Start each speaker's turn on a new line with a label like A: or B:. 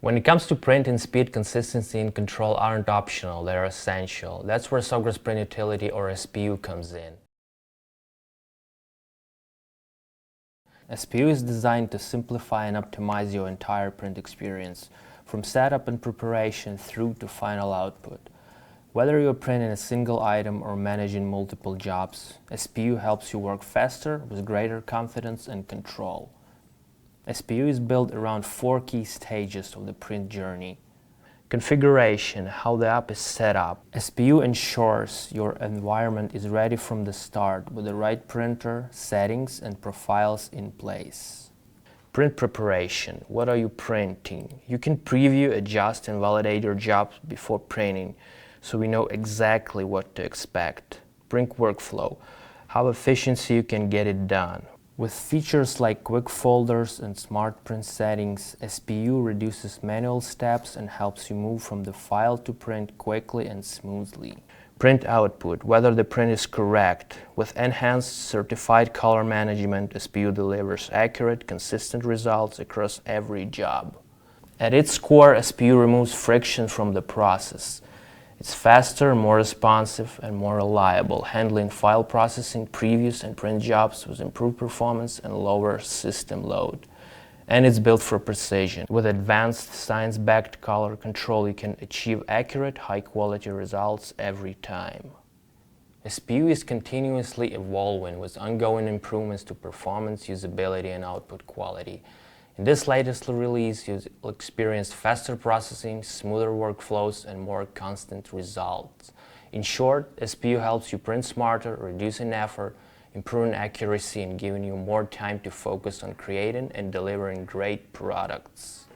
A: When it comes to printing, speed, consistency, and control aren't optional, they're essential. That's where Sawgrass Print Utility, or SPU, comes in. SPU is designed to simplify and optimize your entire print experience, from setup and preparation through to final output. Whether you're printing a single item or managing multiple jobs, SPU helps you work faster with greater confidence and control. SPU is built around 4 key stages of the print journey. Configuration, how the app is set up. SPU ensures your environment is ready from the start with the right printer, settings, and profiles in place. Print preparation, what are you printing? You can preview, adjust, and validate your jobs before printing, so we know exactly what to expect. Print workflow, how efficiently you can get it done. With features like quick folders and smart print settings, SPU reduces manual steps and helps you move from the file to print quickly and smoothly. Print output, whether the print is correct. With enhanced certified color management, SPU delivers accurate, consistent results across every job. At its core, SPU removes friction from the process. It's faster, more responsive, and more reliable, handling file processing, previews, and print jobs with improved performance and lower system load. And it's built for precision. With advanced science-backed color control, you can achieve accurate, high-quality results every time. SPU is continuously evolving with ongoing improvements to performance, usability, and output quality. In this latest release, you'll experience faster processing, smoother workflows, and more constant results. In short, SPU helps you print smarter, reducing effort, improving accuracy, and giving you more time to focus on creating and delivering great products.